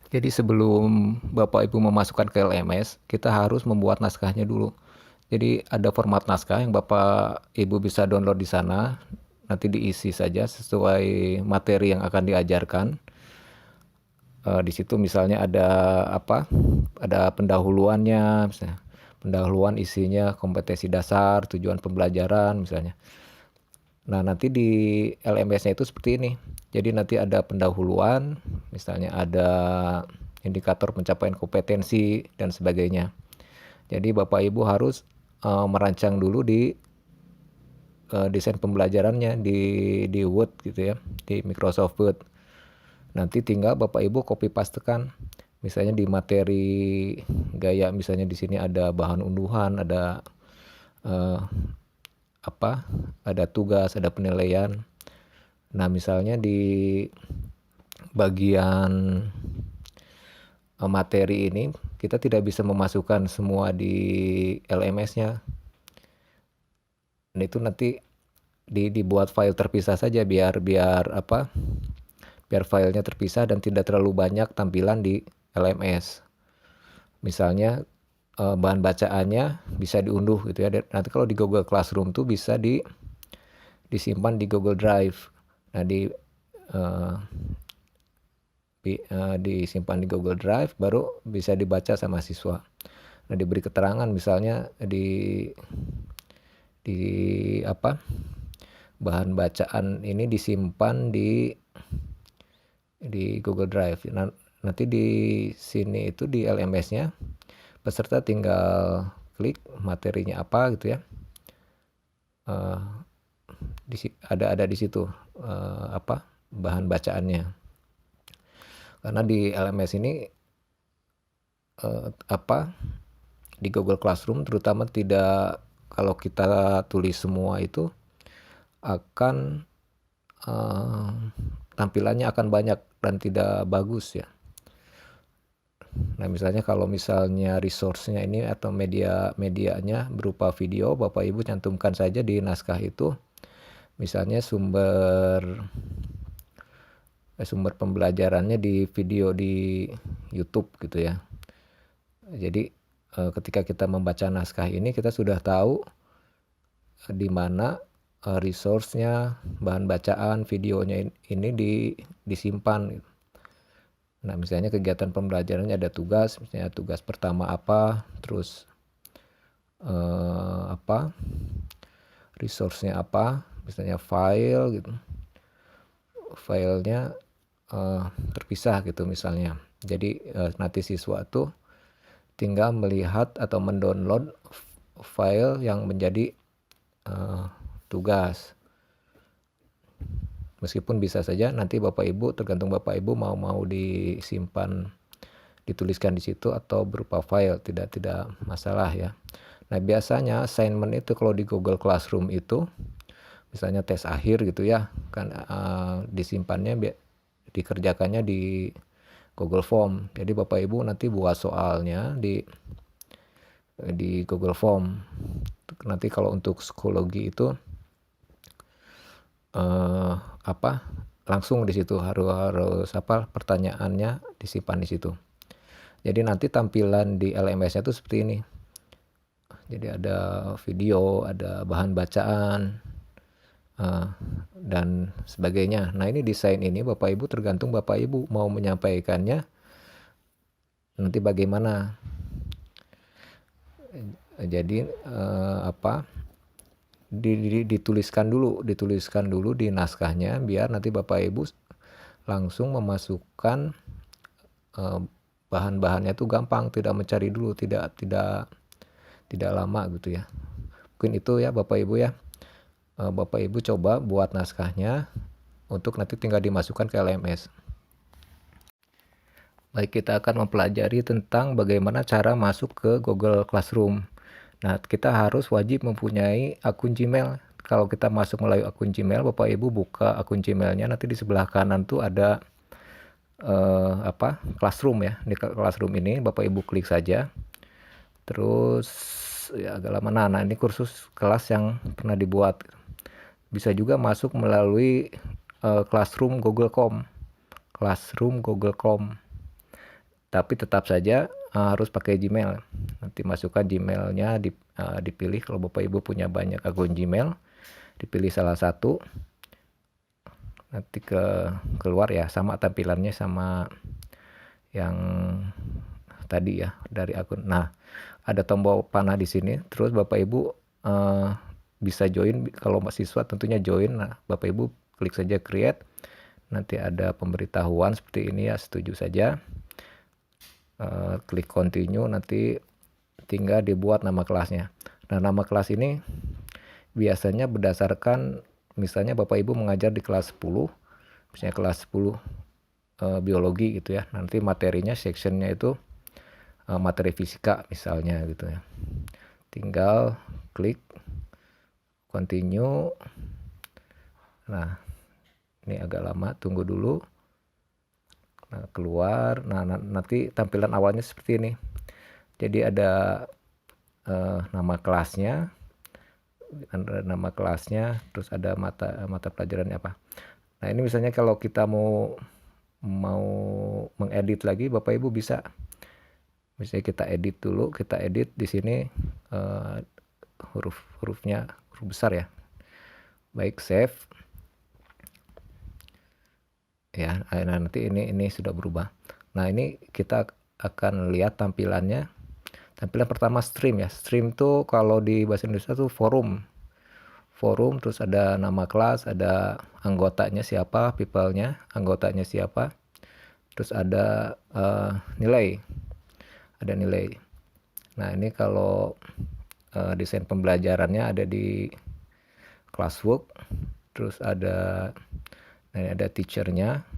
Jadi sebelum Bapak Ibu memasukkan ke LMS, kita harus membuat naskahnya dulu. Jadi ada format naskah yang Bapak Ibu bisa download di sana. Nanti diisi saja sesuai materi yang akan diajarkan. Di situ misalnya ada apa? Ada pendahuluannya, misalnya. Pendahuluan isinya kompetensi dasar, tujuan pembelajaran misalnya. Nah, nanti di LMS-nya itu seperti ini. Jadi nanti ada pendahuluan, misalnya ada indikator pencapaian kompetensi dan sebagainya. Jadi Bapak Ibu harus merancang dulu di desain pembelajarannya di Word gitu ya, di Microsoft Word. Nanti tinggal Bapak Ibu copy pastekan. Misalnya di materi gaya, misalnya di sini ada bahan unduhan, ada eh, apa? Ada tugas, ada penilaian. Nah, misalnya di bagian materi ini kita tidak bisa memasukkan semua di LMS-nya. Dan itu nanti dibuat file terpisah saja biar biar apa? Biar filenya terpisah dan tidak terlalu banyak tampilan di LMS. Misalnya bahan bacaannya bisa diunduh gitu ya. Nanti kalau di Google Classroom tuh bisa disimpan di Google Drive. Nah, uh, disimpan di Google Drive baru bisa dibaca sama siswa. Nah, diberi keterangan misalnya di apa? Bahan bacaan ini disimpan di Google Drive. Nah, nanti di sini itu di LMS-nya peserta tinggal klik materinya apa gitu ya. Uh, ada di situ apa? Bahan bacaannya. Karena di LMS ini apa? Di Google Classroom terutama tidak, kalau kita tulis semua itu akan tampilannya akan banyak dan tidak bagus ya. Nah, misalnya kalau misalnya resource-nya ini atau medianya berupa video, Bapak Ibu cantumkan saja di naskah itu. Misalnya sumber pembelajarannya di video di YouTube gitu ya. Jadi ketika kita membaca naskah ini kita sudah tahu di mana resource-nya, bahan bacaan, videonya ini disimpan. Nah, misalnya kegiatan pembelajarannya ada tugas, misalnya tugas pertama apa, terus apa, resource-nya apa, misalnya file gitu. Filenya terpisah gitu misalnya. Jadi nanti siswa tuh tinggal melihat atau mendownload file yang menjadi tugas. Meskipun bisa saja nanti Bapak Ibu, tergantung Bapak Ibu mau disimpan, dituliskan di situ atau berupa file, tidak masalah ya. Nah, biasanya assignment itu kalau di Google Classroom itu misalnya tes akhir gitu ya, kan disimpannya dikerjakannya di Google Form. Jadi Bapak Ibu nanti buat soalnya di Google Form. Nanti kalau untuk psikologi itu apa? Langsung di situ harus apa? Pertanyaannya disimpan di situ. Jadi nanti tampilan di LMS-nya itu seperti ini. Jadi ada video, ada bahan bacaan, dan sebagainya. Nah, ini desain ini Bapak Ibu tergantung Bapak Ibu mau menyampaikannya nanti bagaimana. Jadi apa? Dituliskan dulu di naskahnya biar nanti Bapak Ibu langsung memasukkan bahan-bahannya itu gampang, tidak mencari dulu, tidak lama gitu ya. Mungkin itu ya Bapak Ibu ya. Bapak Ibu coba buat naskahnya untuk nanti tinggal dimasukkan ke LMS. Baik, kita akan mempelajari tentang bagaimana cara masuk ke Google Classroom. Nah, kita harus wajib mempunyai akun Gmail. Kalau kita masuk melalui akun Gmail, Bapak Ibu buka akun Gmailnya, nanti di sebelah kanan tuh ada apa? Classroom ya. Di Classroom ini Bapak Ibu klik saja. Terus ya agak lama. Nah, ini kursus kelas yang pernah dibuat. Bisa juga masuk melalui Classroom Google.com. Classroom Google.com. Tapi tetap saja harus pakai Gmail. Nanti masukkan Gmailnya, dipilih. Kalau Bapak Ibu punya banyak akun Gmail, dipilih salah satu, nanti keluar ya, sama tampilannya sama yang tadi ya dari akun. Nah, ada tombol panah di sini. Terus Bapak Ibu bisa join. Kalau mahasiswa tentunya join. Nah, Bapak Ibu klik saja create. Nanti ada pemberitahuan seperti ini ya, setuju saja. Klik continue, nanti tinggal dibuat nama kelasnya. Nah, nama kelas ini biasanya berdasarkan, misalnya Bapak Ibu mengajar di kelas 10, misalnya kelas 10 biologi gitu ya. Nanti materinya sectionnya itu materi fisika misalnya gitu ya. Tinggal klik continue. Nah, ini agak lama, tunggu dulu. Nah, keluar. Nah, nanti tampilan awalnya seperti ini. Jadi ada nama kelasnya, terus ada mata pelajarannya apa. Nah, ini misalnya kalau kita mau mengedit lagi, Bapak Ibu bisa. Misalnya kita edit dulu, kita edit di sini hurufnya huruf besar ya. Baik, save. Ya, nah nanti ini sudah berubah. Nah, ini kita akan lihat tampilannya. Tampilan pertama stream ya. Stream tuh kalau di bahasa Indonesia tuh forum. Forum, terus ada nama kelas, ada anggotanya siapa, people-nya, anggotanya siapa. Terus ada nilai. Ada nilai. Nah, ini kalau desain pembelajarannya ada di classwork. Terus ada teacher-nya.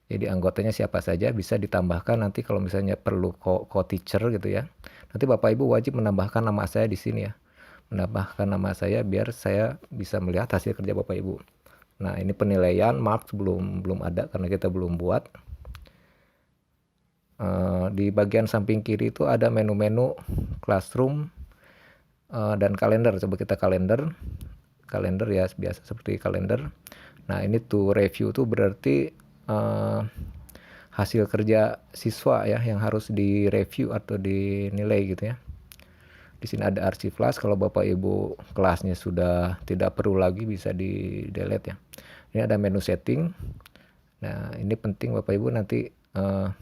Jadi anggotanya siapa saja, bisa ditambahkan nanti kalau misalnya perlu co-teacher gitu ya. Nanti Bapak Ibu wajib menambahkan nama saya di sini ya. Menambahkan nama saya biar saya bisa melihat hasil kerja Bapak Ibu. Nah, ini penilaian marks belum ada karena kita belum buat. Di bagian samping kiri itu ada menu-menu classroom dan kalender. Coba kita kalender ya, biasa seperti kalender. Nah, ini tuh review tuh berarti hasil kerja siswa ya yang harus direview atau dinilai gitu ya. Di sini ada arsiplas, kalau Bapak Ibu kelasnya sudah tidak perlu lagi bisa di delete ya. Ini ada menu setting. Nah, ini penting Bapak Ibu nanti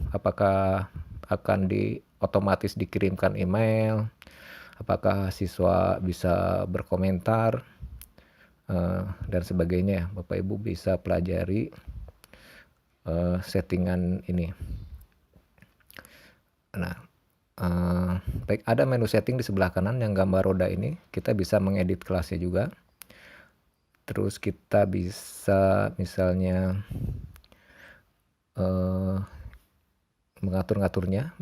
apakah akan otomatis dikirimkan email, apakah siswa bisa berkomentar dan sebagainya. Bapak Ibu bisa pelajari settingan ini. Nah, baik, ada menu setting di sebelah kanan yang gambar roda ini. Kita bisa mengedit kelasnya juga. Terus kita bisa misalnya mengatur-ngaturnya,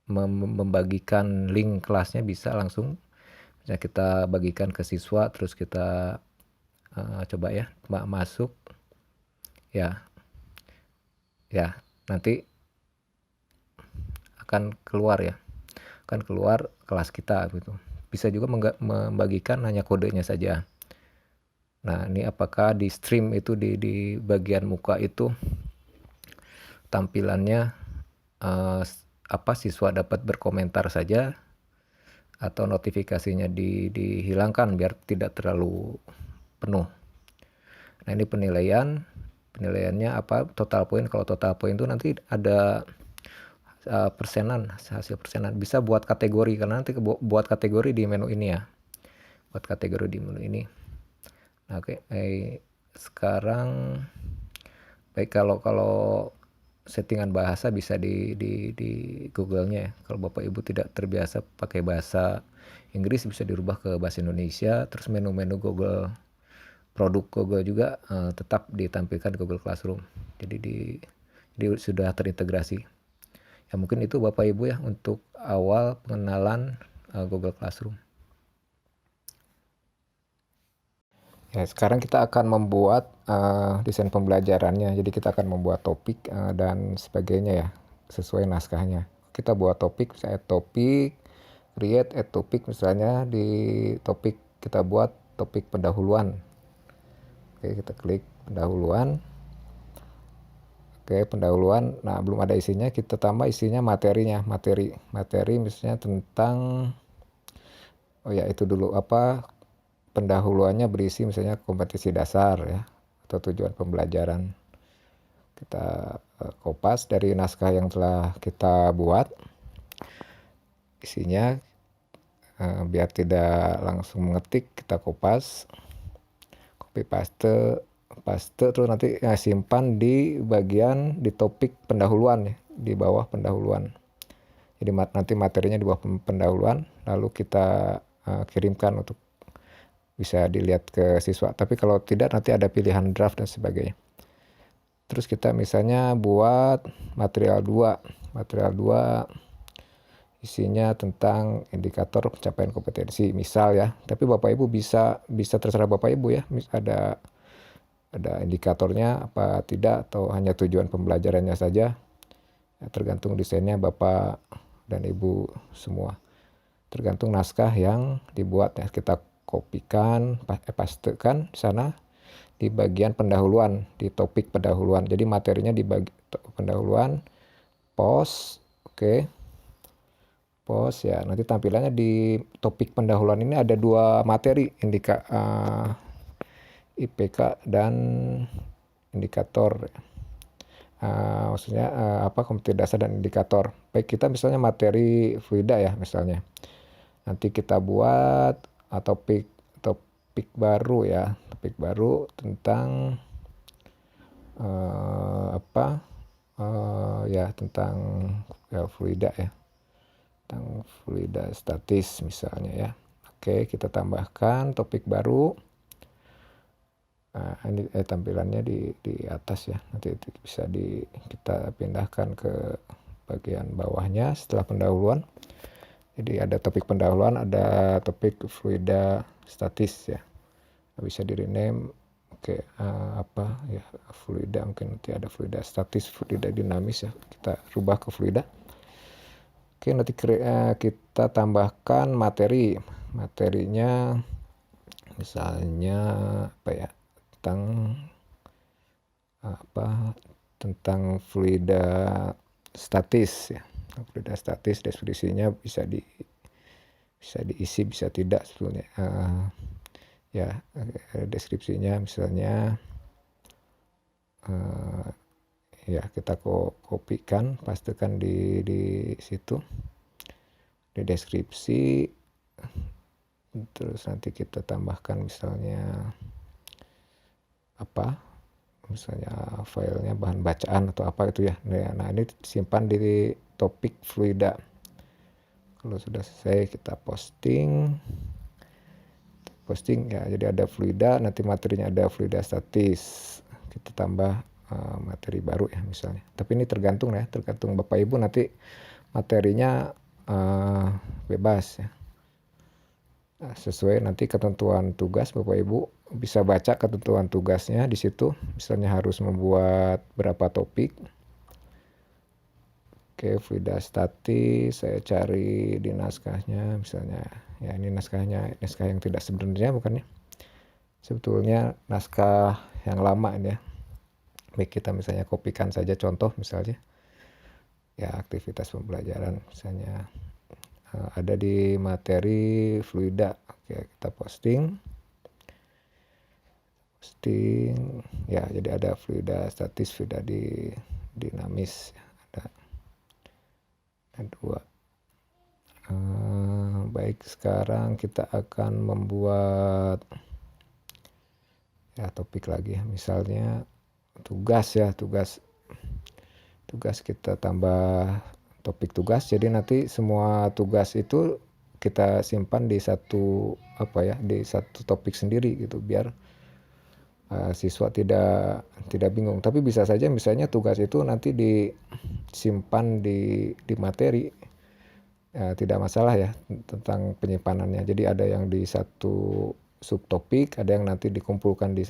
membagikan link kelasnya bisa langsung. Misalnya kita bagikan ke siswa, terus kita coba ya masuk ya, nanti akan keluar ya, kelas kita gitu. Bisa juga membagikan hanya kodenya saja. Nah, ini apakah di stream itu di bagian muka itu tampilannya siswa dapat berkomentar saja atau notifikasinya dihilangkan biar tidak terlalu penuh. Nah, ini penilaiannya apa, total poin. Kalau total poin itu nanti ada hasil persenan. Bisa buat kategori, karena nanti buat kategori di menu ini ya. Buat kategori di menu ini. Nah, oke. Sekarang baik, kalau settingan bahasa bisa di Google-nya ya. Kalau Bapak Ibu tidak terbiasa pakai bahasa Inggris, bisa dirubah ke bahasa Indonesia. Terus menu-menu Google, produk Google juga tetap ditampilkan di Google Classroom. Jadi sudah terintegrasi. Ya, mungkin itu Bapak Ibu ya untuk awal pengenalan Google Classroom. Ya, sekarang kita akan membuat desain pembelajarannya. Jadi kita akan membuat topik dan sebagainya ya, sesuai naskahnya. Kita buat topik, saya topik, create topik, misalnya di topik kita buat topik pendahuluan. Oke, kita klik pendahuluan. Oke, pendahuluan. Nah, belum ada isinya, kita tambah isinya materinya. Materi misalnya tentang, oh ya itu dulu apa, pendahuluannya berisi misalnya kompetisi dasar ya, atau tujuan pembelajaran. Kita kopas dari naskah yang telah kita buat isinya, biar tidak langsung mengetik, kita kopas, copy paste terus nanti simpan di bagian di topik pendahuluan ya, di bawah pendahuluan. Jadi nanti materinya di bawah pendahuluan, lalu kita kirimkan untuk bisa dilihat ke siswa. Tapi kalau tidak nanti ada pilihan draft dan sebagainya. Terus kita misalnya buat material 2. Material 2 isinya tentang indikator pencapaian kompetensi misal ya. Tapi Bapak Ibu bisa terserah Bapak Ibu ya. Ada indikatornya apa tidak, atau hanya tujuan pembelajarannya saja. Ya, tergantung desainnya Bapak dan Ibu semua. Tergantung naskah yang dibuat ya. Kita kopikan, pastekan di sana di bagian pendahuluan, di topik pendahuluan. Jadi materinya di pendahuluan, post, oke. Post ya, nanti tampilannya di topik pendahuluan ini ada 2 materi, IPK dan indikator. Maksudnya kompetensi dasar dan indikator. Baik, kita misalnya materi fluida ya misalnya. Nanti kita buat topik baru ya, topik baru tentang tentang fluida ya, tentang fluida statis misalnya ya. Oke, kita tambahkan topik baru. Nah, ini tampilannya di atas ya, nanti bisa kita pindahkan ke bagian bawahnya setelah pendahuluan. Jadi ada topik pendahuluan, ada topik fluida statis ya, bisa di rename. Oke, fluida, mungkin nanti ada fluida statis, fluida dinamis ya, kita rubah ke fluida. Oke, nanti kita tambahkan materinya misalnya tentang fluida statis ya. Fluida statis, deskripsinya bisa diisi, bisa tidak sebetulnya. Deskripsinya misalnya kita kopikan, pastekan di situ, di deskripsi. Terus nanti kita tambahkan misalnya misalnya filenya bahan bacaan atau apa itu ya. Nah, ini simpan di topik fluida. Kalau sudah selesai kita posting ya, jadi ada fluida, nanti materinya ada fluida statis, kita tambah materi baru ya misalnya. Tapi ini tergantung Bapak Ibu, nanti materinya bebas ya, sesuai nanti ketentuan tugas. Bapak Ibu bisa baca ketentuan tugasnya di situ, misalnya harus membuat berapa topik. Oke, fluida statis, saya cari di naskahnya misalnya ya, ini naskah yang tidak sebenarnya, bukannya sebetulnya naskah yang lama ini ya. Baik, kita misalnya kopikan saja contoh misalnya ya, aktivitas pembelajaran misalnya ada di materi fluida. Oke, kita posting ya, jadi ada fluida statis, fluida dinamis, ada 2. Baik, sekarang kita akan membuat ya topik lagi, misalnya tugas ya, tugas kita tambah topik tugas. Jadi nanti semua tugas itu kita simpan di satu di satu topik sendiri gitu, biar siswa tidak bingung. Tapi bisa saja misalnya tugas itu nanti disimpan di materi, tidak masalah ya tentang penyimpanannya. Jadi ada yang di satu subtopik, ada yang nanti dikumpulkan di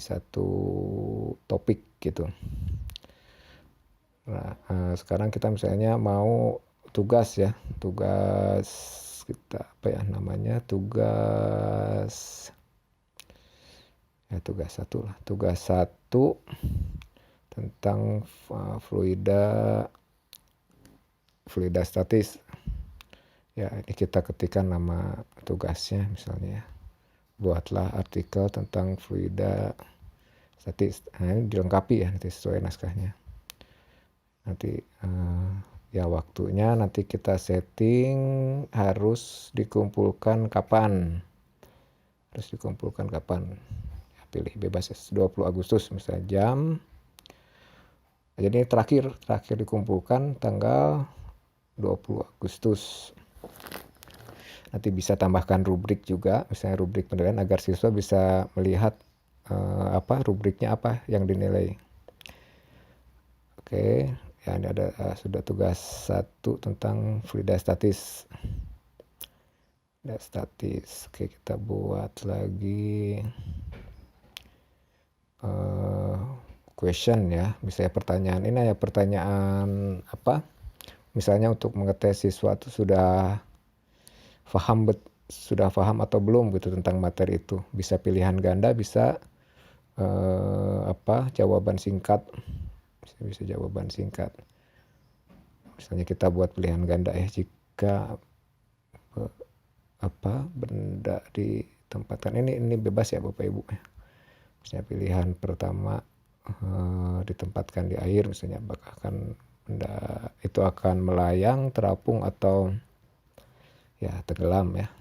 satu topik gitu. Nah, sekarang kita misalnya mau tugas ya, tugas kita tugas Ya, tugas 1 lah. Tugas 1 tentang fluida statis. Ya, ini kita ketikkan nama tugasnya misalnya ya. Buatlah artikel tentang fluida statis. Nah, ini dilengkapi ya nanti sesuai naskahnya. Nanti ya waktunya nanti kita setting harus dikumpulkan kapan. Ya, pilih bebas 20 Agustus misalnya jam. Jadi ini terakhir dikumpulkan tanggal 20 Agustus. Nanti bisa tambahkan rubrik juga, misalnya rubrik penilaian agar siswa bisa melihat rubriknya apa yang dinilai. Oke, ya ini ada sudah tugas 1 tentang fluida statis. Oke, kita buat lagi question ya, misalnya pertanyaan ini ya, pertanyaan apa? Misalnya untuk mengetes siswa itu sudah paham atau belum gitu tentang materi itu. Bisa pilihan ganda, bisa jawaban singkat. Bisa jawaban singkat. Misalnya kita buat pilihan ganda ya, jika benda ditempatkan ini bebas ya Bapak Ibu ya. Misalnya pilihan pertama ditempatkan di air, misalnya apakah benda itu akan melayang, terapung atau ya tenggelam ya.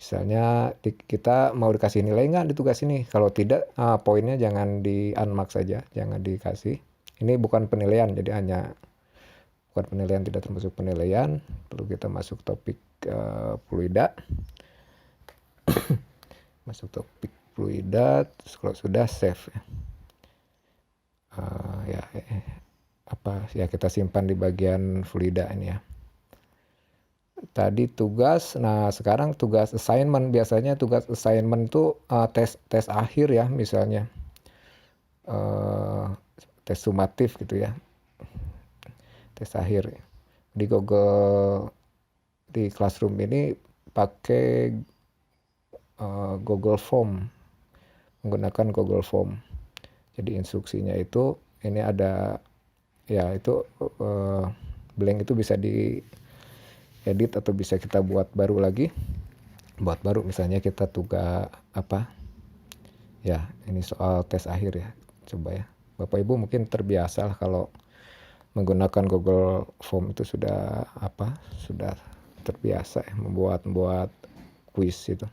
Misalnya kita mau dikasih nilai nggak di tugas ini? Kalau tidak, poinnya jangan di unmark saja, jangan dikasih. Ini bukan penilaian, jadi bukan penilaian, tidak termasuk penilaian. Perlu kita masuk topik fluida. Masuk topik fluida, terus kalau sudah save ya. Kita simpan di bagian fluida ini ya. Tadi tugas, nah sekarang tugas assignment. Biasanya tugas assignment itu tes akhir ya, misalnya tes sumatif gitu ya, tes akhir. Di Classroom ini pakai Google Form, menggunakan Google Form. Jadi instruksinya itu ini ada ya, itu blank itu bisa di edit atau bisa kita buat baru lagi. Misalnya kita tugas ya, ini soal tes akhir ya. Coba ya, Bapak Ibu mungkin terbiasa lah kalau menggunakan Google Form itu sudah terbiasa ya, membuat kuis itu.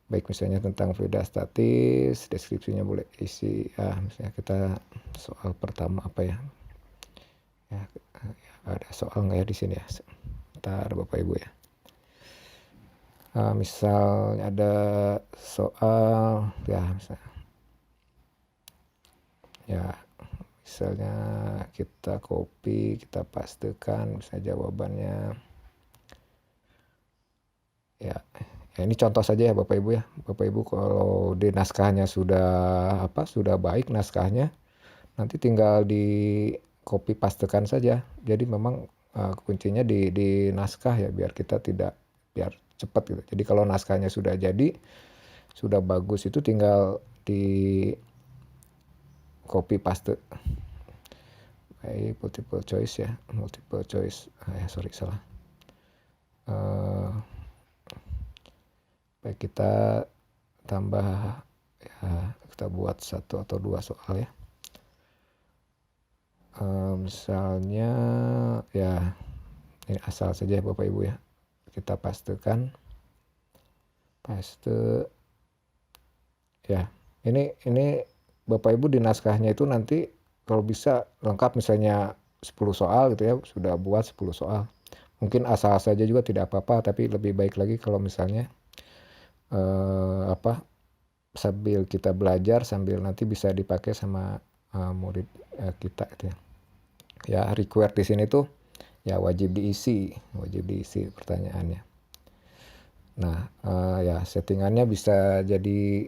Baik, misalnya tentang fluida statis, deskripsinya boleh isi misalnya kita soal pertama apa ya. Ya, ada soal nggak ya di sini ya? Bentar Bapak Ibu ya. Misalnya ada soal ya, misalnya kita copy, kita pastekan misalnya jawabannya. Ya, ini contoh saja ya Bapak Ibu ya. Bapak Ibu kalau di naskahnya sudah baik naskahnya, nanti tinggal di copy pastekan saja. Jadi memang kuncinya di naskah ya, biar cepat gitu. Jadi kalau naskahnya sudah jadi, sudah bagus, itu tinggal di copy paste. Baik, multiple choice. Salah. Baik, kita tambah ya, kita buat 1 atau 2 soal ya. Misalnya ya, ini asal saja Bapak Ibu ya, kita pastekan, ya. Ini Bapak Ibu di naskahnya itu nanti kalau bisa lengkap, misalnya 10 soal gitu ya, sudah buat 10 soal. Mungkin asal saja juga tidak apa-apa, tapi lebih baik lagi kalau misalnya sambil kita belajar, sambil nanti bisa dipakai sama murid kita gitu ya. Ya, required di sini tuh ya wajib diisi pertanyaannya. Nah, ya settingannya bisa jadi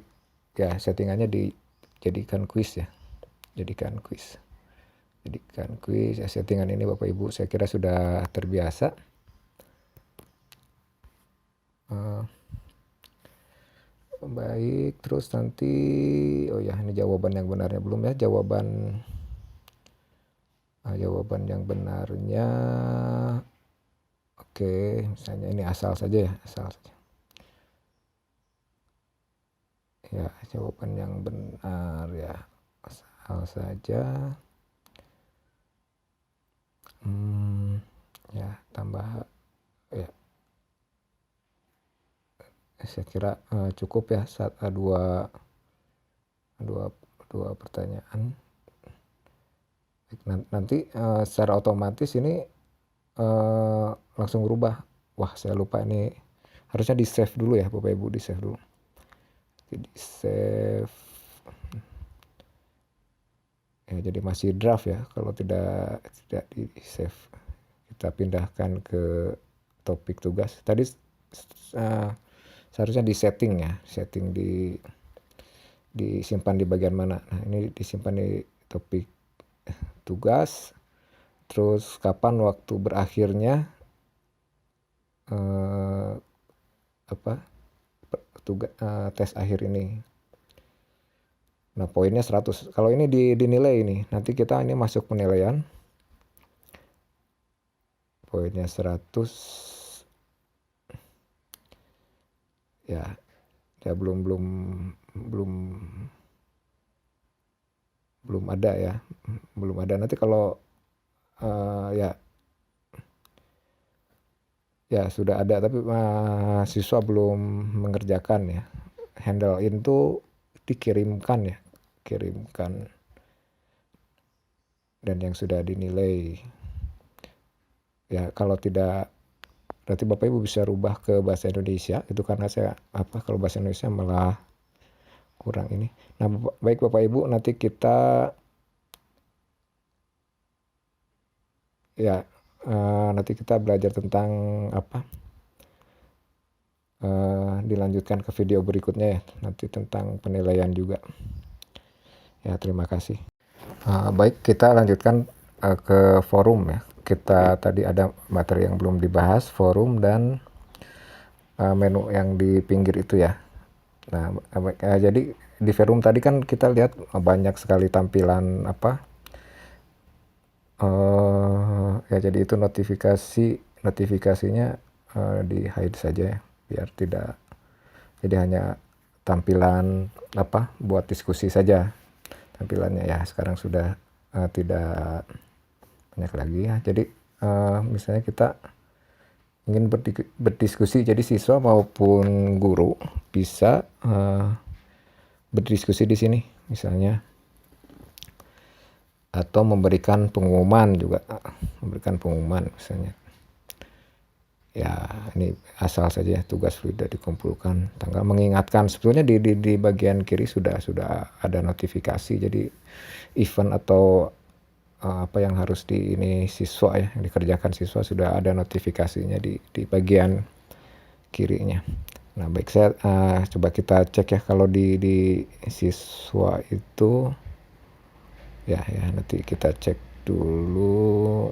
ya, dijadikan kuis ya. Jadikan kuis ya. Settingan ini Bapak Ibu saya kira sudah terbiasa. Baik, terus nanti oh ya, ini jawaban yang benarnya belum ya. Jawaban yang benarnya oke, misalnya ini asal saja ya, asal saja. Ya, jawaban yang benar ya, asal saja. Ya, tambah ya. Saya kira cukup ya, dua pertanyaan. Nanti secara otomatis ini langsung berubah. Wah, saya lupa ini. Harusnya di save dulu ya, Bapak Ibu, di save dulu. Di save. Ya, jadi masih draft ya. Kalau tidak di save, kita pindahkan ke topik tugas. Tadi seharusnya di setting ya, setting disimpan di bagian mana. Nah, ini disimpan di topik tugas. Terus kapan waktu berakhirnya tes akhir ini. Nah, poinnya 100. Kalau ini dinilai ini, nanti kita ini masuk penilaian. Poinnya 100. Ya belum ada ya. Belum ada. Nanti kalau ya sudah ada tapi siswa belum mengerjakan ya. Handle in itu dikirimkan ya. Kirimkan. Dan yang sudah dinilai. Ya, kalau tidak berarti Bapak Ibu bisa rubah ke bahasa Indonesia. Itu karena kalau bahasa Indonesia malah kurang ini. Nah, baik Bapak Ibu, nanti kita nanti kita belajar tentang dilanjutkan ke video berikutnya ya. Nanti tentang penilaian juga. Ya, terima kasih. Baik, kita lanjutkan ke forum ya. Kita tadi ada materi yang belum dibahas, forum dan menu yang di pinggir itu ya. Nah, jadi di forum tadi kan kita lihat banyak sekali tampilan ya, jadi itu notifikasinya di hide saja ya, biar tidak, jadi hanya tampilan buat diskusi saja tampilannya ya. Sekarang sudah tidak banyak lagi ya. Jadi misalnya kita ingin berdiskusi, jadi siswa maupun guru bisa berdiskusi di sini misalnya, atau memberikan pengumuman juga, misalnya. Ya, ini asal saja tugas sudah dikumpulkan, tanggal mengingatkan. Sebetulnya di bagian kiri sudah ada notifikasi, jadi event atau apa yang harus siswa ya, yang dikerjakan siswa sudah ada notifikasinya di bagian kirinya. Nah, baik, saya coba kita cek ya, kalau di siswa itu ya nanti kita cek dulu.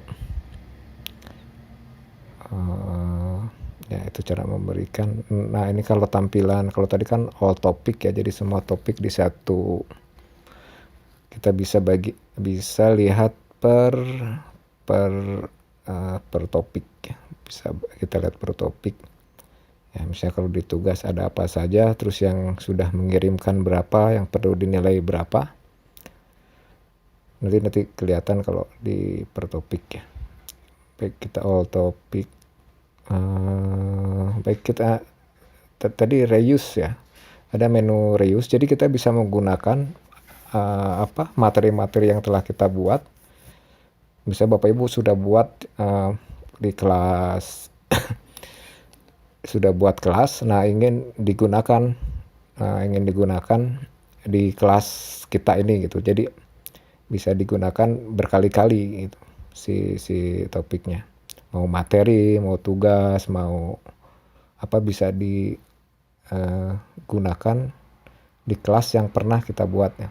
Ya, itu cara memberikan. Nah, ini kalau tampilan, kalau tadi kan all topic ya, jadi semua topik di satu. Kita bisa lihat per topik ya. Bisa kita lihat per topik. Ya, misalnya kalau di tugas ada apa saja, terus yang sudah mengirimkan berapa, yang perlu dinilai berapa. Nanti kelihatan kalau di per topik ya. Baik, kita all topic. Baik, kita tadi reuse ya. Ada menu reuse, jadi kita bisa menggunakan materi-materi yang telah kita buat. Bisa Bapak Ibu sudah buat di kelas sudah buat kelas, ingin digunakan di kelas kita ini gitu. Jadi bisa digunakan berkali-kali gitu si topiknya. Mau materi, mau tugas, mau bisa digunakan di kelas yang pernah kita buat ya.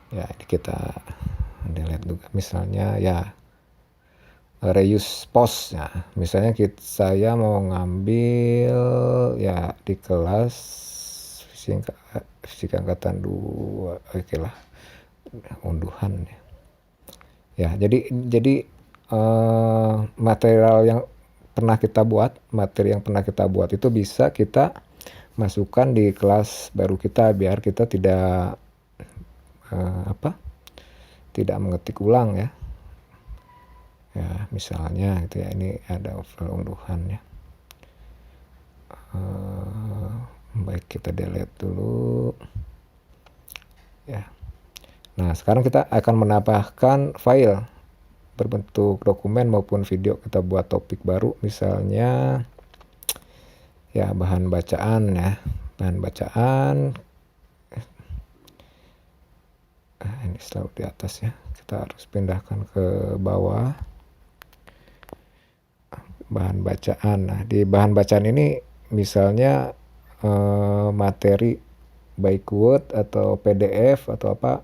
Ya, ini kita lihat juga misalnya ya. reuse post. Nah, misalnya saya mau ngambil ya di kelas fisika angkatan 2, oke lah, unduhan ya. Ya, jadi material yang materi yang pernah kita buat itu bisa kita masukkan di kelas baru kita, biar kita tidak tidak mengetik ulang ya. Ya, misalnya gitu ya, ini ada file unduhan ya. Baik, kita delete dulu ya. Nah, sekarang kita akan menambahkan file berbentuk dokumen maupun video. Kita buat topik baru, misalnya ya bahan bacaan ya. Bahan bacaan ini selalu di atas ya. Kita harus pindahkan ke bawah. Bahan bacaan. Nah, di bahan bacaan ini misalnya materi baik Word atau PDF atau apa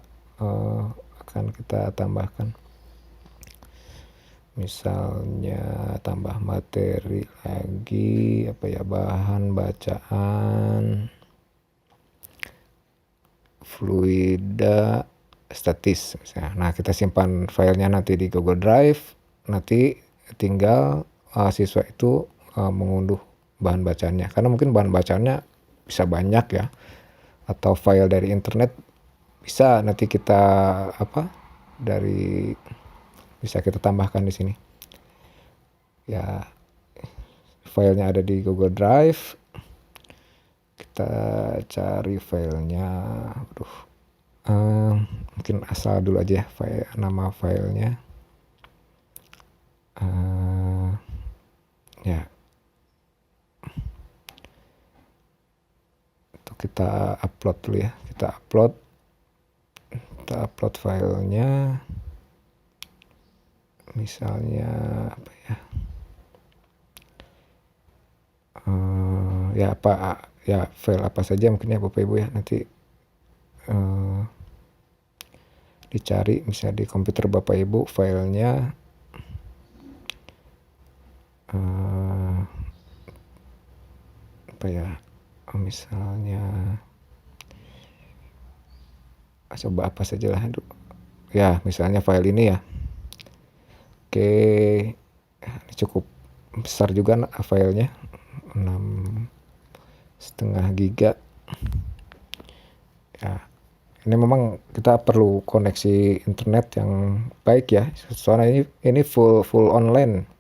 akan kita tambahkan. Misalnya tambah materi lagi apa ya, bahan bacaan fluida statis misalnya. Nah, kita simpan filenya nanti di Google Drive. Nanti tinggal siswa itu mengunduh bahan bacaannya, karena mungkin bahan bacaannya bisa banyak ya, atau file dari internet bisa nanti kita bisa kita tambahkan di sini ya. Filenya ada di Google Drive, kita cari filenya. Mungkin asal dulu aja ya, nama filenya ya. Itu kita upload dulu ya. Kita upload filenya, misalnya apa ya, file apa saja mungkin ya Bapak Ibu ya. Nanti dicari misalnya di komputer Bapak Ibu filenya apa ya, misalnya coba apa saja lah ya, misalnya file ini ya. Oke, ini cukup besar juga filenya, 6,5 giga ya. Ini memang kita perlu koneksi internet yang baik ya, soalnya ini full online.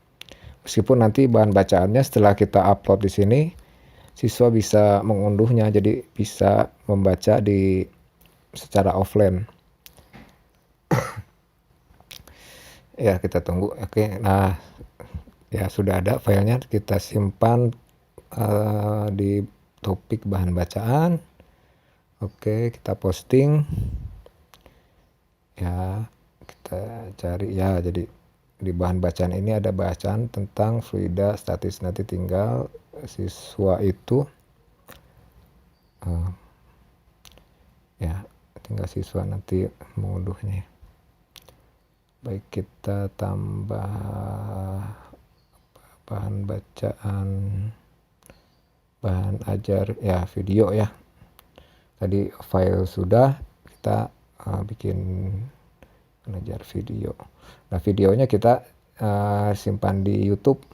Meskipun nanti bahan bacaannya setelah kita upload di sini, siswa bisa mengunduhnya, jadi bisa membaca secara offline. Ya, kita tunggu. Oke, nah ya sudah ada filenya, kita simpan di topik bahan bacaan. Oke, kita posting ya. Kita cari ya, jadi di bahan bacaan ini ada bacaan tentang fluida statis. Nanti tinggal siswa itu ya, tinggal siswa nanti mengunduhnya. Baik, kita tambah bahan bacaan, bahan ajar ya, video ya. Tadi file sudah, kita bikin ajar video. Nah, videonya kita simpan di YouTube.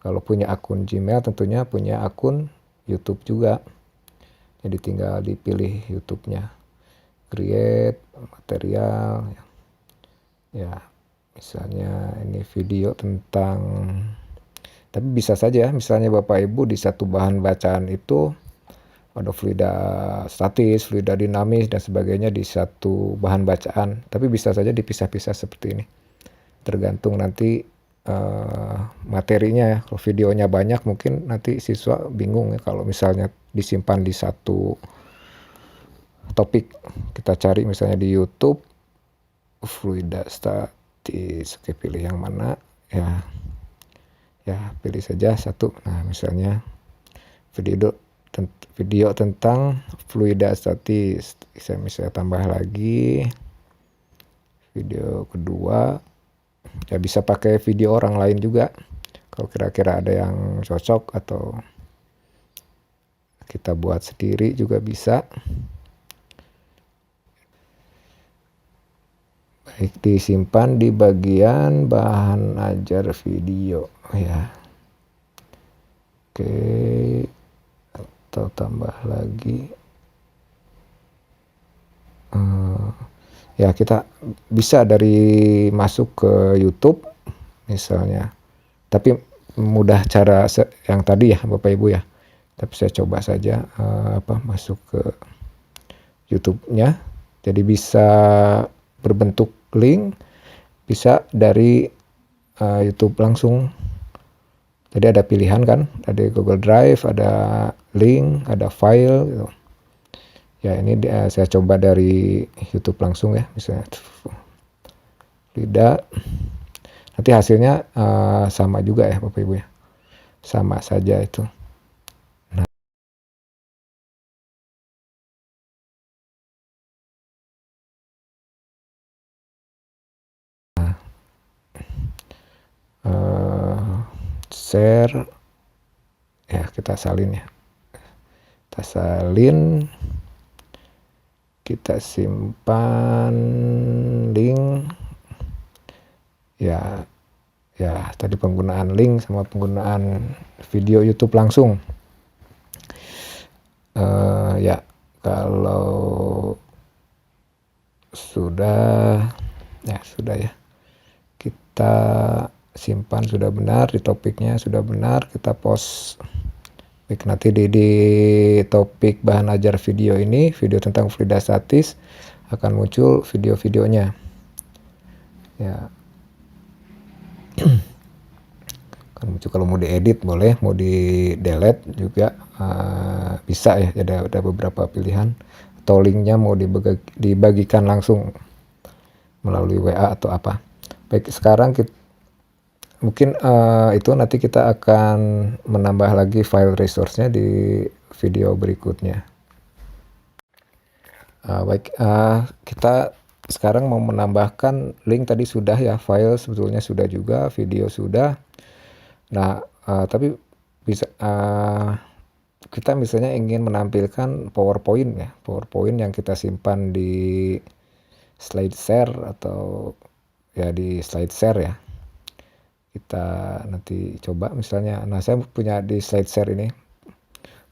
Kalau punya akun Gmail tentunya punya akun YouTube juga. Jadi tinggal dipilih YouTube-nya, create material ya. Misalnya ini video tentang, tapi bisa saja misalnya Bapak Ibu di satu bahan bacaan itu ada fluida statis, fluida dinamis dan sebagainya di satu bahan bacaan, tapi bisa saja dipisah-pisah seperti ini. Tergantung nanti materinya ya. Kalau videonya banyak mungkin nanti siswa bingung ya kalau misalnya disimpan di satu topik. Kita cari misalnya di YouTube fluida statis, oke, pilih yang mana ya. Ya, pilih saja satu. Nah, misalnya video tentang fluida statis. Saya tambah lagi video kedua. Ya bisa pakai video orang lain juga kalau kira-kira ada yang cocok, atau kita buat sendiri juga bisa. Baik, disimpan di bagian bahan ajar video ya. Oke, atau tambah lagi. Ya kita bisa dari masuk ke YouTube misalnya, tapi mudah cara yang tadi ya Bapak Ibu ya, tapi saya coba saja masuk ke YouTube-nya. Jadi bisa berbentuk link, bisa dari YouTube langsung. Jadi ada pilihan kan, ada Google Drive, ada link, ada file gitu. Ya ini saya coba dari YouTube langsung ya, misalnya tidak, nanti hasilnya sama juga ya Bapak Ibu ya, sama saja itu. Share ya, kita salin ya, kita salin, kita simpan link ya. Tadi penggunaan link sama penggunaan video YouTube langsung. Ya kalau sudah ya, kita simpan sudah benar, di topiknya sudah benar, kita post. Baik, nanti di topik bahan ajar video ini, video tentang fluidastatis, akan muncul video-videonya ya. Akan muncul, kalau mau diedit boleh, mau di delete juga bisa ya. Ada beberapa pilihan, atau linknya mau dibagikan langsung melalui WA atau apa. Baik, sekarang mungkin itu nanti kita akan menambah lagi file resource-nya di video berikutnya. Baik, kita sekarang mau menambahkan link. Tadi sudah ya, file sebetulnya sudah juga, video sudah. Nah, tapi bisa kita misalnya ingin menampilkan PowerPoint ya, PowerPoint yang kita simpan di slide share atau ya di slide share ya. Kita nanti coba misalnya, nah saya punya di slide share ini,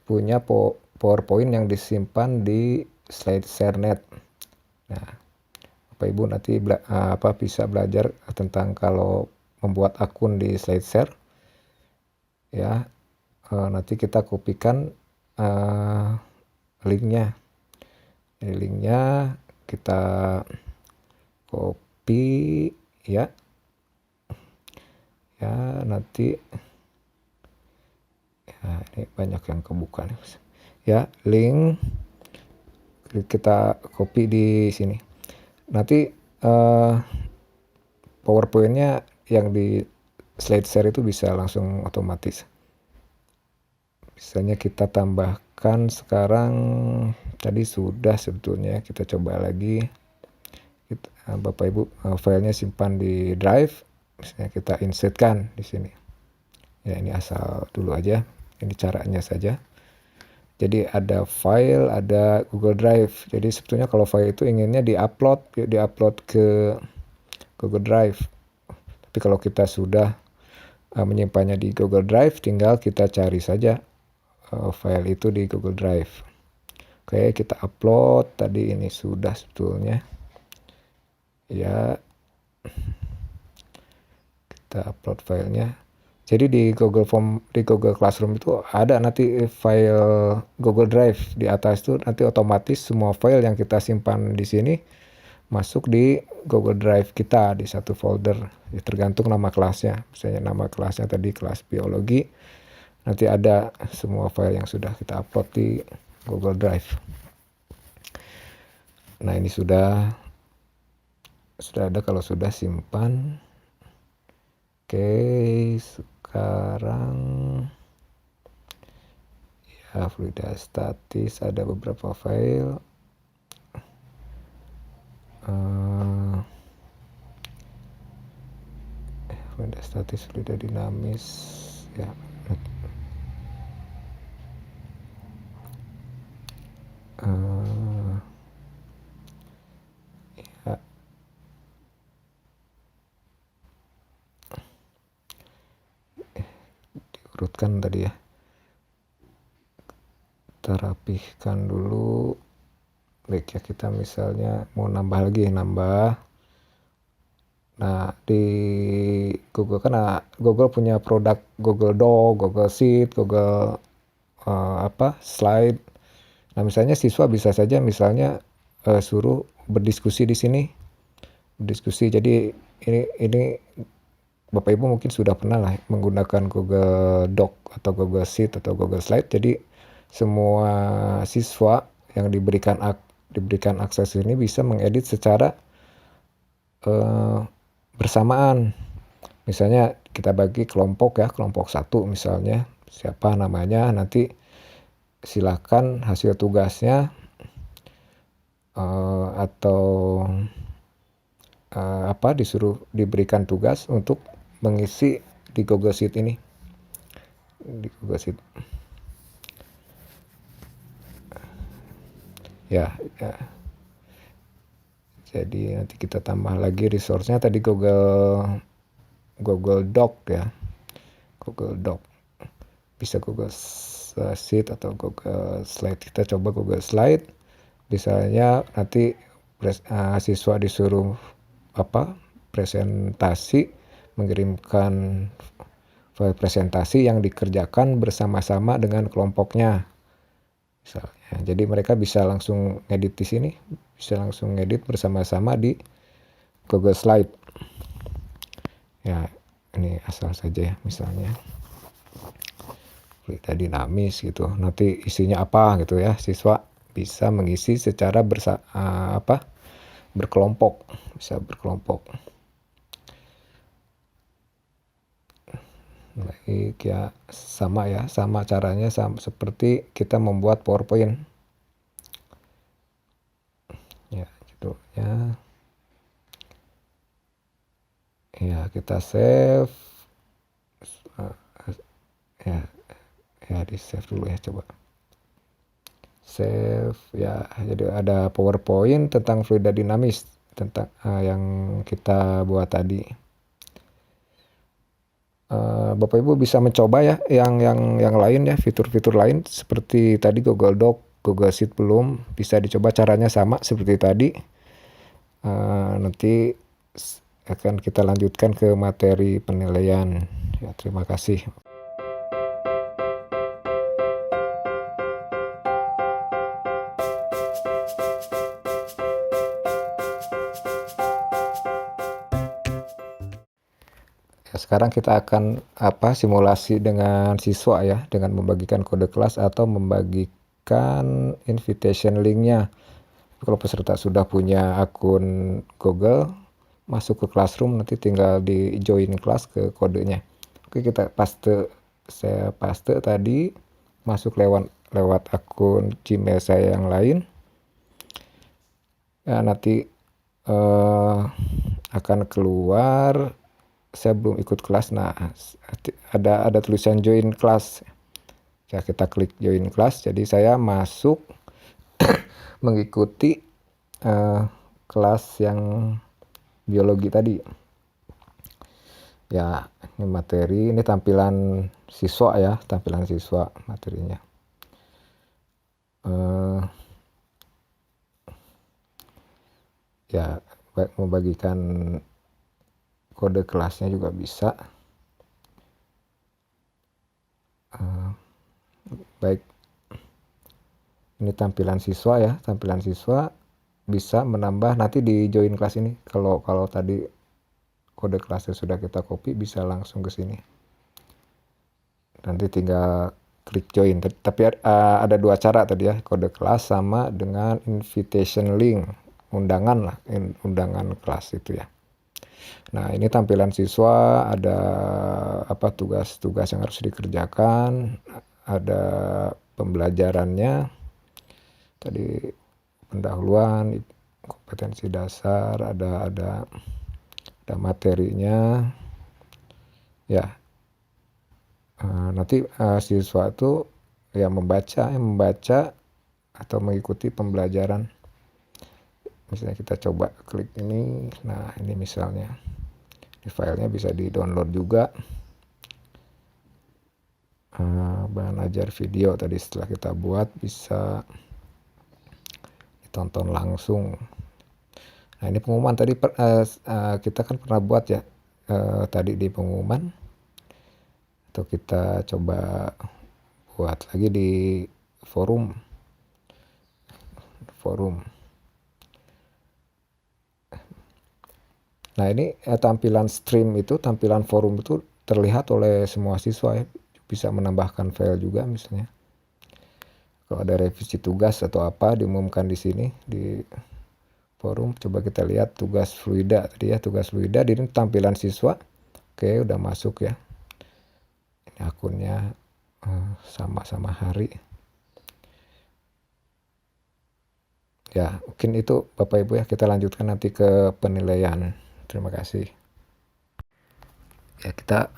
punya PowerPoint yang disimpan di slide share net. Nah, Bapak Ibu nanti bisa belajar tentang kalau membuat akun di slide share ya. Nanti kita kopikan linknya. Ini linknya kita copy ya. Ya, nanti ya, ini banyak yang kebuka nih ya. Link kita copy di sini. Nanti PowerPoint-nya yang di slide share itu bisa langsung otomatis. Misalnya kita tambahkan sekarang, tadi sudah sebetulnya, kita coba lagi. Bapak Ibu filenya simpan di drive, misalnya kita insertkan di sini ya. Ini asal dulu aja, ini caranya saja. Jadi ada file, ada Google Drive. Jadi sebetulnya kalau file itu inginnya diupload ke Google Drive. Tapi kalau kita sudah menyimpannya di Google Drive, tinggal kita cari saja file itu di Google Drive. Oke, kita upload. Tadi ini sudah sebetulnya ya, kita upload filenya. Jadi di Google Classroom itu ada nanti file Google Drive di atas itu, nanti otomatis semua file yang kita simpan di sini masuk di Google Drive kita di satu folder ya, tergantung nama kelasnya. Misalnya nama kelasnya tadi kelas biologi, nanti ada semua file yang sudah kita upload di Google Drive. Nah, ini sudah ada. Kalau sudah simpan. Oke, sekarang ya, fluidastatis ada beberapa file. fluida statis, fluida dinamis ya. Ya, diurutkan tadi ya, kita rapihkan dulu. Baik ya, kita misalnya mau nambah lagi, nambah. Nah, di Google kan Google punya produk Google Doc, Google Sheet, Google Slide. Nah, misalnya siswa bisa saja misalnya suruh berdiskusi di sini. Berdiskusi. Jadi ini Bapak Ibu mungkin sudah pernah lah menggunakan Google Doc atau Google Sheet atau Google Slide. Jadi semua siswa yang diberikan akses ini bisa mengedit secara bersamaan. Misalnya kita bagi kelompok ya, kelompok 1 misalnya, siapa namanya, nanti silakan hasil tugasnya atau disuruh diberikan tugas untuk mengisi di Google Sheet ini. Di Google Sheet. Ya. Jadi nanti kita tambah lagi resource-nya tadi Google Doc ya. Google Doc. Bisa Google Sheet atau Google Slide. Kita coba Google Slide. Misalnya nanti siswa disuruh presentasi, mengirimkan file presentasi yang dikerjakan bersama-sama dengan kelompoknya. Misalnya. Jadi mereka bisa langsung ngedit di sini, bisa langsung ngedit bersama-sama di Google Slide. Ya, ini asal saja ya, misalnya fluida dinamis gitu. Nanti isinya apa gitu ya, siswa bisa mengisi secara berkelompok, bisa berkelompok. Baik ya, sama caranya seperti kita membuat PowerPoint. Ya, judulnya. Ya, kita save. Ya di save dulu ya, coba. Save ya, jadi ada PowerPoint tentang fluida dinamis, tentang yang kita buat tadi. Bapak Ibu bisa mencoba ya yang lain ya, fitur-fitur lain seperti tadi Google Doc, Google Sheet belum, bisa dicoba caranya sama seperti tadi. Nanti akan kita lanjutkan ke materi penilaian. Ya, terima kasih. Ya, sekarang kita akan simulasi dengan siswa ya, dengan membagikan kode kelas atau membagikan invitation link-nya. Kalau peserta sudah punya akun Google, masuk ke Classroom, nanti tinggal di join kelas ke kodenya. Oke, kita saya paste tadi, masuk lewat akun Gmail saya yang lain. Ya, nanti akan keluar, saya belum ikut kelas. Nah, ada tulisan join kelas. Ya, kita klik join kelas. Jadi saya masuk mengikuti kelas yang biologi tadi. Ya, ini materi, ini tampilan siswa ya, tampilan siswa materinya. Ya, baik membagikan kode kelasnya juga bisa. Baik, ini tampilan siswa ya, tampilan siswa bisa menambah nanti di join kelas ini. Kalau tadi kode kelasnya sudah kita copy, bisa langsung ke sini. Nanti tinggal klik join. Tapi ada dua cara tadi ya, kode kelas sama dengan invitation link, undangan kelas itu ya. Nah, ini tampilan siswa, ada tugas-tugas yang harus dikerjakan, ada pembelajarannya, tadi pendahuluan, kompetensi dasar, ada materinya, Ya, nanti siswa itu ya membaca atau mengikuti pembelajaran. Misalnya kita coba klik ini, nah ini misalnya, di filenya bisa di-download juga. Bahan ajar video tadi setelah kita buat bisa ditonton langsung. Nah ini pengumuman tadi kita kan pernah buat ya tadi di pengumuman, atau kita coba buat lagi di forum. Nah ini tampilan stream itu, tampilan forum itu terlihat oleh semua siswa ya. Bisa menambahkan file juga misalnya. Kalau ada revisi tugas atau apa diumumkan di sini di forum. Coba kita lihat tugas Fluida tadi ya, tugas Fluida di tampilan siswa. Oke, udah masuk ya. Ini akunnya sama-sama hari. Ya, mungkin itu Bapak Ibu ya, kita lanjutkan nanti ke penilaian. Terima kasih. Ya, kita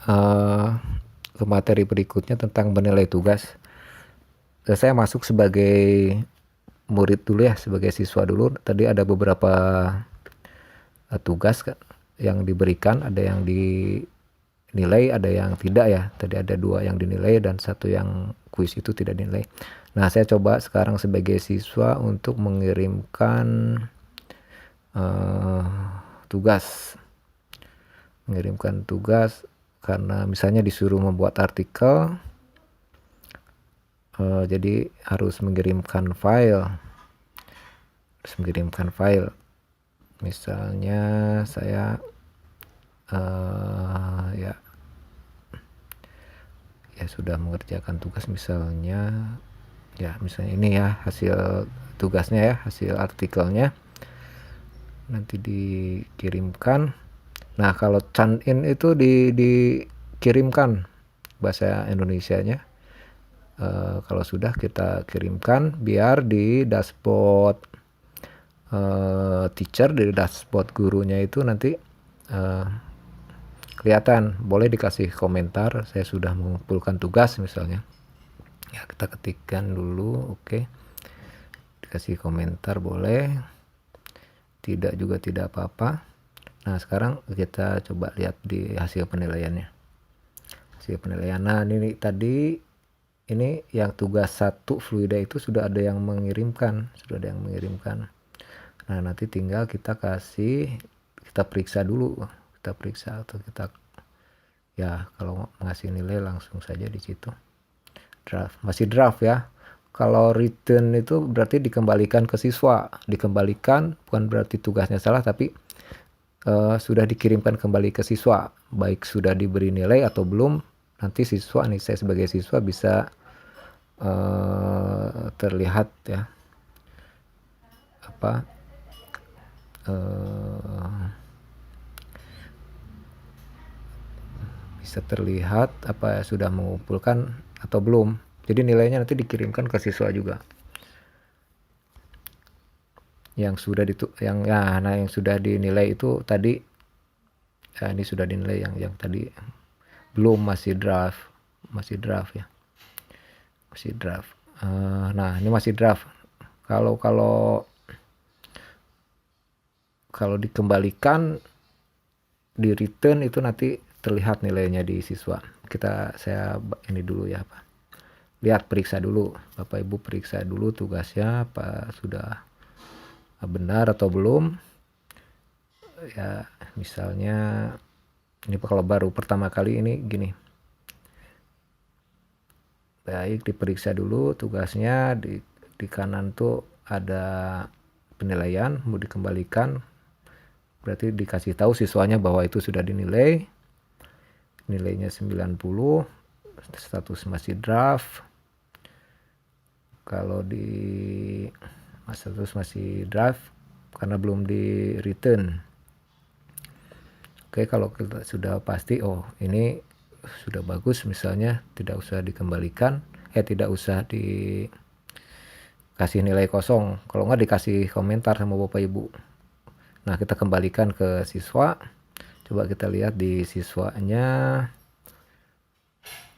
ke materi berikutnya tentang menilai tugas. Saya masuk sebagai murid dulu ya, sebagai siswa dulu. Tadi ada beberapa tugas yang diberikan, ada yang dinilai, ada yang tidak ya. Tadi ada 2 yang dinilai dan 1 yang kuis itu tidak dinilai. Nah, saya coba sekarang sebagai siswa untuk mengirimkan tugas karena misalnya disuruh membuat artikel, jadi harus mengirimkan file. Misalnya saya ya sudah mengerjakan tugas misalnya ini ya hasil tugasnya ya, hasil artikelnya nanti dikirimkan. Nah, kalau Chan-in itu dikirimkan bahasa Indonesianya. Kalau sudah kita kirimkan biar di dashboard teacher, di dashboard gurunya itu nanti kelihatan. Boleh dikasih komentar, saya sudah mengumpulkan tugas misalnya. Ya, kita ketikkan dulu, oke. Dikasih komentar boleh. Tidak juga tidak apa-apa. Nah, sekarang kita coba lihat di hasil penilaiannya. Nah, ini tadi ini yang tugas 1 Fluida itu sudah ada yang mengirimkan. Nah, nanti tinggal kita periksa dulu. Atau kita ya kalau ngasih nilai langsung saja di situ. Masih draft ya. Kalau written itu berarti dikembalikan ke siswa. Dikembalikan bukan berarti tugasnya salah, tapi sudah dikirimkan kembali ke siswa. Baik sudah diberi nilai atau belum, nanti siswa, saya sebagai siswa bisa terlihat ya bisa terlihat sudah mengumpulkan atau belum. Jadi nilainya nanti dikirimkan ke siswa juga. Yang sudah dinilai itu tadi ini sudah dinilai, yang tadi belum, masih draft ya. Nah, ini masih draft. Kalau dikembalikan di return itu nanti terlihat nilainya di siswa. Saya ini dulu ya, Pak. Lihat, periksa dulu. Bapak Ibu periksa dulu tugasnya apa sudah benar atau belum. Ya, misalnya ini kalau baru pertama kali ini gini. Baik, diperiksa dulu tugasnya. Di kanan tuh ada penilaian, mau dikembalikan. Berarti dikasih tahu siswanya bahwa itu sudah dinilai. Nilainya 90, status masih draft. Kalau di status masih draft karena belum di return. Oke, kalau kita sudah pasti, oh ini sudah bagus, misalnya tidak usah dikembalikan, tidak usah dikasih nilai kosong. Kalau nggak dikasih komentar sama Bapak Ibu. Nah, kita kembalikan ke siswa. Coba kita lihat di siswanya.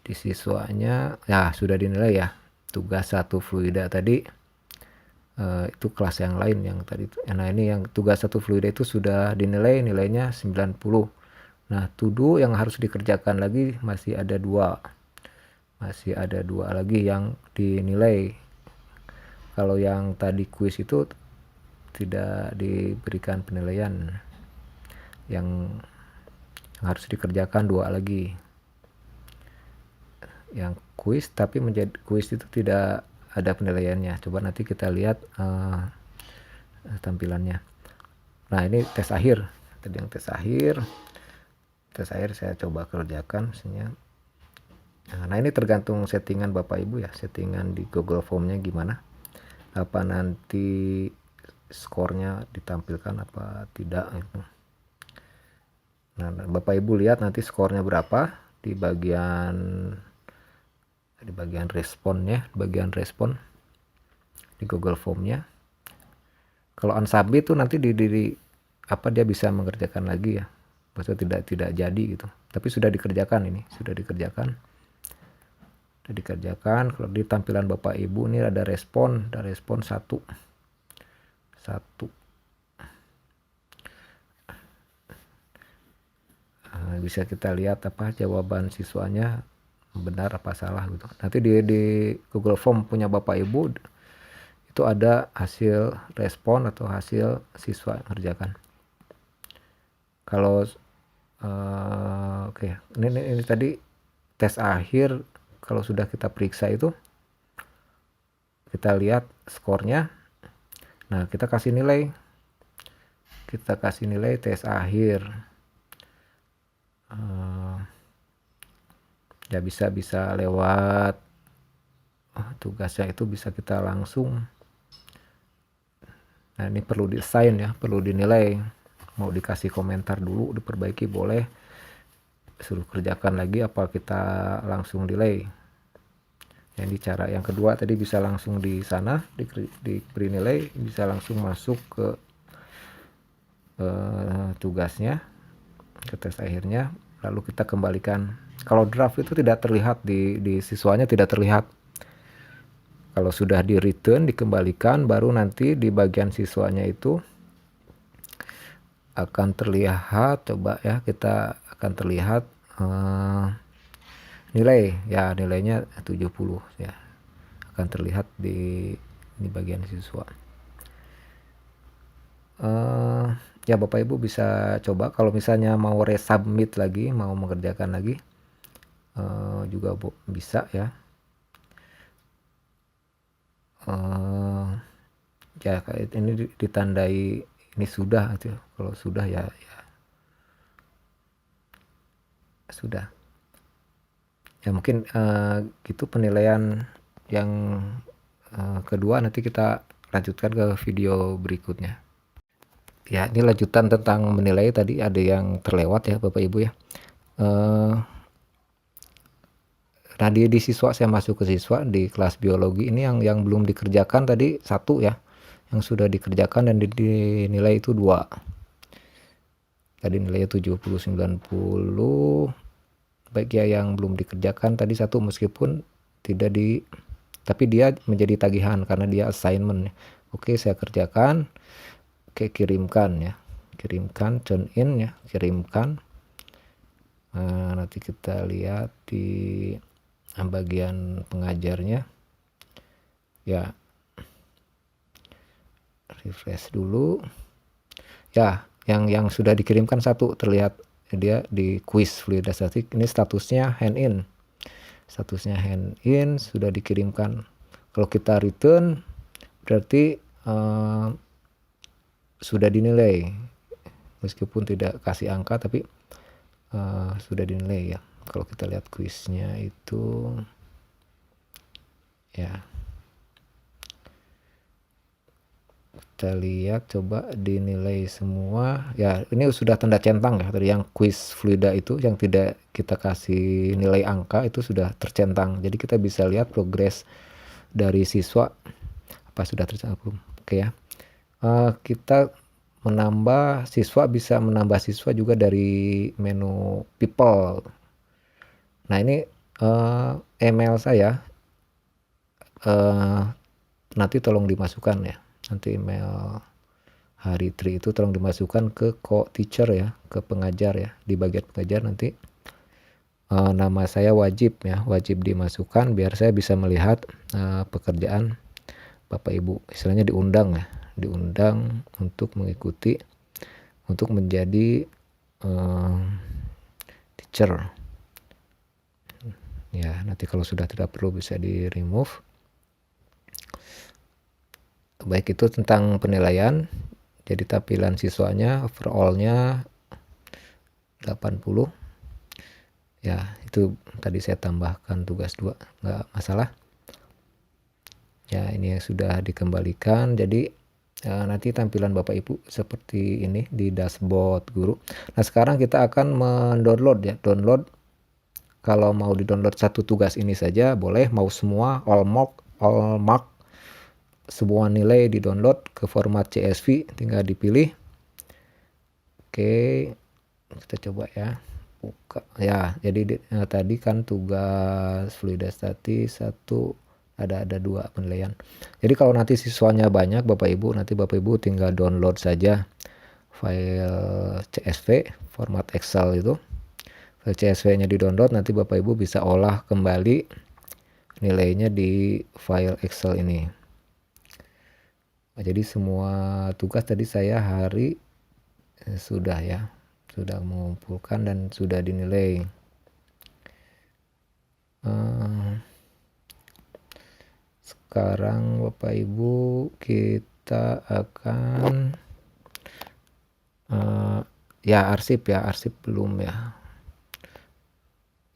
Di siswanya ya sudah dinilai ya. Tugas 1 fluida tadi itu kelas yang lain yang tadi. Nah ini yang tugas 1 fluida itu sudah dinilai, nilainya 90. Nah to do yang harus dikerjakan lagi masih ada 2 lagi yang dinilai. Kalau yang tadi kuis itu tidak diberikan penilaian, yang harus dikerjakan 2 lagi. Yang kuis tapi menjadi kuis itu tidak ada penilaiannya. Coba nanti kita lihat tampilannya. Nah ini tes akhir, tadi yang tes akhir saya coba kerjakan misalnya. Nah ini tergantung settingan Bapak Ibu ya, settingan di Google Form-nya gimana, apa nanti skornya ditampilkan apa tidak gitu. Nah Bapak Ibu lihat nanti skornya berapa di bagian responnya, bagian respon di Google Form-nya. Kalau unsubmit tuh nanti apa dia bisa mengerjakan lagi ya, maksudnya tidak jadi gitu, tapi sudah dikerjakan. Ini sudah dikerjakan. Kalau di tampilan Bapak Ibu ini ada respon 1. Bisa kita lihat apa jawaban siswanya benar apa salah gitu. Nanti di Google Form punya Bapak Ibu itu ada hasil respon atau hasil siswa mengerjakan. Kalau oke, ini tadi tes akhir. Kalau sudah kita periksa itu, kita lihat skornya. Nah kita kasih nilai tes akhir. Ya bisa lewat tugasnya itu bisa kita langsung. Nah ini perlu di-assign ya, perlu dinilai. Mau dikasih komentar dulu, diperbaiki boleh, suruh kerjakan lagi apa kita langsung delay. Jadi cara yang kedua tadi bisa langsung di sana diberi nilai, bisa langsung masuk ke tugasnya, ke tes akhirnya, lalu kita kembalikan. Kalau draft itu tidak terlihat di siswanya, tidak terlihat. Kalau sudah di return, dikembalikan, baru nanti di bagian siswanya itu akan terlihat. Coba ya, kita akan terlihat nilai ya, nilainya 70 ya, akan terlihat di bagian siswa. Ya Bapak Ibu bisa coba kalau misalnya mau resubmit lagi, mau mengerjakan lagi juga bisa ya. Ya ini ditandai ini sudah gitu. Kalau sudah ya sudah. Ya mungkin gitu penilaian yang kedua. Nanti kita lanjutkan ke video berikutnya. Ya ini lanjutan tentang menilai. Tadi ada yang terlewat ya Bapak Ibu ya. Nah di siswa, saya masuk ke siswa di kelas biologi ini yang belum dikerjakan tadi 1 ya, yang sudah dikerjakan dan dinilai itu 2. Tadi nilainya 70 90. Baik ya, yang belum dikerjakan tadi 1 meskipun tidak tapi dia menjadi tagihan karena dia assignment. Oke, saya kerjakan. Oke, kirimkan ya. Kirimkan, turn in ya, kirimkan. Nah, nanti kita lihat di bagian pengajarnya ya, refresh dulu ya. Yang sudah dikirimkan 1 terlihat dia di quiz fluida statik. Ini statusnya hand in, sudah dikirimkan. Kalau kita return berarti sudah dinilai, meskipun tidak kasih angka tapi sudah dinilai ya. Kalau kita lihat kuisnya itu ya, kita lihat coba dinilai semua ya. Ini sudah tanda centang ya, tadi yang kuis fluida itu yang tidak kita kasih nilai angka itu sudah tercentang. Jadi kita bisa lihat progres dari siswa apa sudah tercentang belum. Oke ya, kita menambah siswa, bisa menambah siswa juga dari menu people. Nah ini email saya, nanti tolong dimasukkan ya, nanti email Haritri itu tolong dimasukkan ke co-teacher ya, ke pengajar ya, di bagian pengajar nanti nama saya wajib dimasukkan biar saya bisa melihat pekerjaan Bapak Ibu, istilahnya diundang ya, diundang untuk mengikuti, untuk menjadi teacher ya. Nanti kalau sudah tidak perlu bisa di remove. Baik, itu tentang penilaian. Jadi tampilan siswanya overall-nya 80 ya, itu tadi saya tambahkan tugas 2, nggak masalah ya. Ini yang sudah dikembalikan, jadi nanti tampilan Bapak Ibu seperti ini di dashboard guru. Nah, sekarang kita akan mendownload ya, download. Kalau mau di-download satu tugas ini saja boleh, mau semua all mark semua nilai di-download ke format CSV, tinggal dipilih. Oke, kita coba ya, buka ya. Jadi tadi kan tugas fluidostatis 1, ada 2 penilaian. Jadi kalau nanti siswanya banyak Bapak Ibu, nanti Bapak Ibu tinggal download saja file CSV format Excel itu. File CSV-nya di-download, nanti Bapak Ibu bisa olah kembali nilainya di file Excel ini. Nah, jadi semua tugas tadi saya hari sudah ya, sudah mengumpulkan dan sudah dinilai. Sekarang Bapak Ibu kita akan ya arsip belum ya.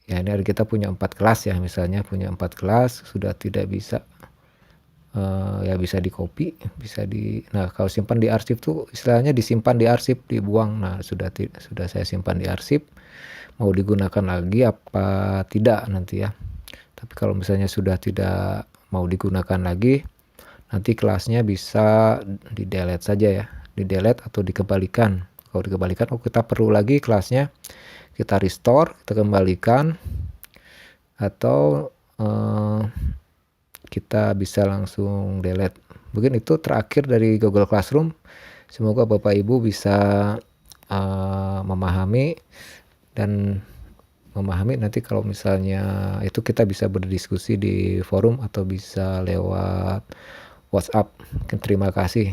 Ya, ini kita punya 4 kelas ya, misalnya punya 4 kelas sudah tidak bisa ya bisa di copy, bisa nah kalau simpan di arsip tuh istilahnya disimpan di arsip, dibuang. Nah, sudah saya simpan di arsip, mau digunakan lagi apa tidak nanti ya. Tapi kalau misalnya sudah tidak mau digunakan lagi, nanti kelasnya bisa di delete saja ya, di delete atau dikembalikan. Kalau dikembalikan, kita perlu lagi kelasnya, kita restore, kita kembalikan, atau kita bisa langsung delete. Mungkin itu terakhir dari Google Classroom. Semoga Bapak Ibu bisa memahami nanti kalau misalnya itu kita bisa berdiskusi di forum atau bisa lewat WhatsApp. Terima kasih.